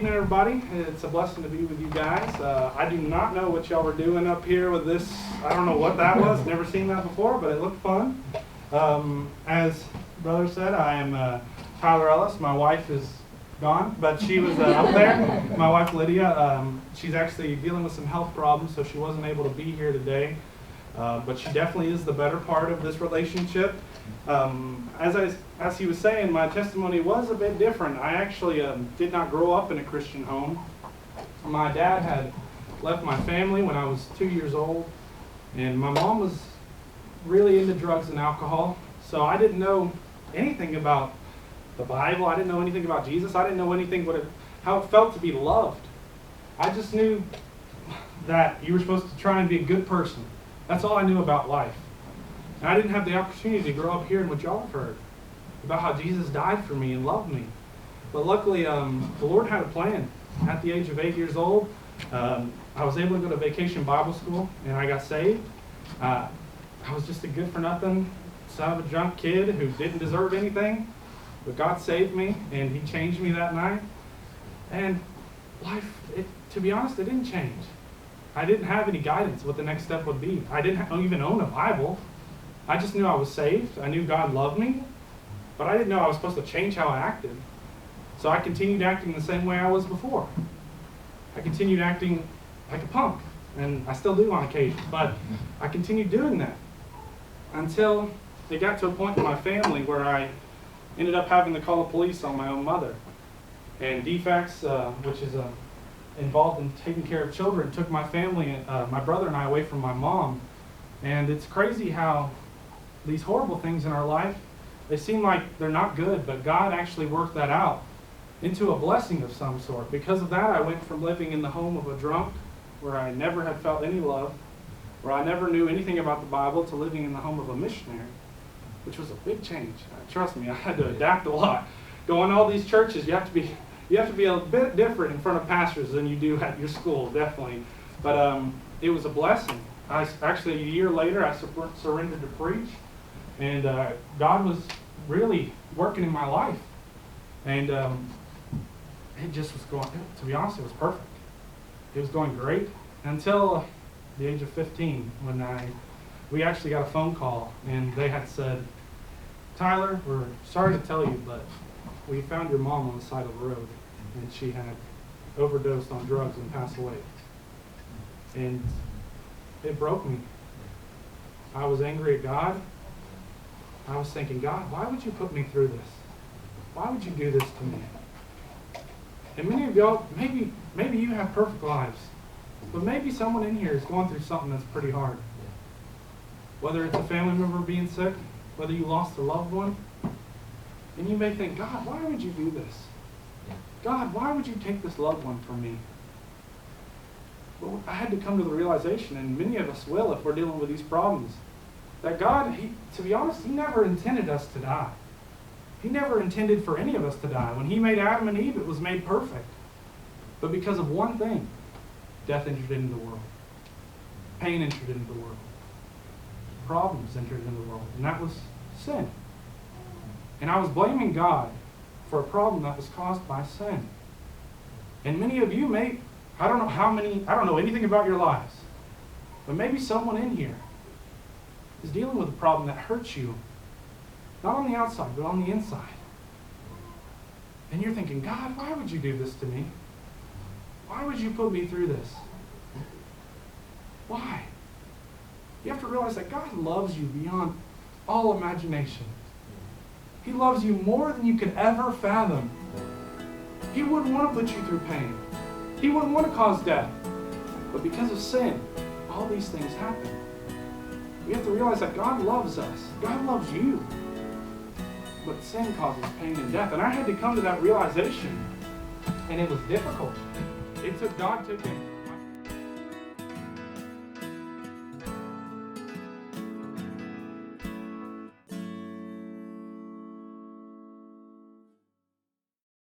evening, everybody. It's a blessing to be with you guys. I do not know what y'all were doing up here with this. I don't know what that was. Never seen that before, but it looked fun. As brother said, I am Tyler Ellis. My wife is gone, but she was up there. My wife Lydia. She's actually dealing with some health problems, so she wasn't able to be here today. But she definitely is the better part of this relationship. As he was saying, my testimony was a bit different. I actually did not grow up in a Christian home. My dad had left my family when I was 2 years old, and my mom was really into drugs and alcohol. So I didn't know anything about the Bible. I didn't know anything about Jesus. I didn't know anything how it felt to be loved. I just knew that you were supposed to try and be a good person. That's all I knew about life. And I didn't have the opportunity to grow up hearing what y'all have heard about how Jesus died for me and loved me. But luckily, the Lord had a plan. At the age of 8 years old, I was able to go to vacation Bible school, and I got saved. I was just a good-for-nothing son of a drunk kid who didn't deserve anything, but God saved me, and He changed me that night. And life, to be honest, it didn't change. I didn't have any guidance what the next step would be. I didn't even own a Bible. I just knew I was saved. I knew God loved me, but I didn't know I was supposed to change how I acted. So I continued acting the same way I was before. I continued acting like a punk, and I still do on occasion, but I continued doing that until it got to a point in my family where I ended up having to call the police on my own mother. And DFACS, which is involved in taking care of children, took my family, my brother and I, away from my mom. And it's crazy how these horrible things in our life, they seem like they're not good, but God actually worked that out into a blessing of some sort. Because of that, I went from living in the home of a drunk, where I never had felt any love, where I never knew anything about the Bible, to living in the home of a missionary, which was a big change. Trust me, I had to adapt a lot. Going to all these churches, you have to be a bit different in front of pastors than you do at your school, definitely. But it was a blessing. Actually, a year later, I surrendered to preach, and God was really working in my life. And it just was going, to be honest, it was perfect. It was going great until the age of 15, when we actually got a phone call, and they had said, "Tyler, we're sorry to tell you, but we found your mom on the side of the road, and she had overdosed on drugs and passed away." And it broke me. I was angry at God. I was thinking, God, why would you put me through this? Why would you do this to me? And many of y'all, maybe you have perfect lives, but maybe someone in here is going through something that's pretty hard. Whether it's a family member being sick, whether you lost a loved one, and you may think, God, why would you do this? God, why would you take this loved one from me? Well, I had to come to the realization, and many of us will if we're dealing with these problems, that God, to be honest, He never intended us to die. He never intended for any of us to die. When He made Adam and Eve, it was made perfect. But because of one thing, death entered into the world. Pain entered into the world. Problems entered into the world, and that was sin. And I was blaming God for a problem that was caused by sin. And many of you I don't know anything about your lives, but maybe someone in here is dealing with a problem that hurts you, not on the outside, but on the inside. And you're thinking, God, why would you do this to me? Why would you put me through this? Why? You have to realize that God loves you beyond all imagination. He loves you more than you could ever fathom. He wouldn't want to put you through pain. He wouldn't want to cause death. But because of sin, all these things happen. We have to realize that God loves us. God loves you. But sin causes pain and death. And I had to come to that realization. And it was difficult. God took him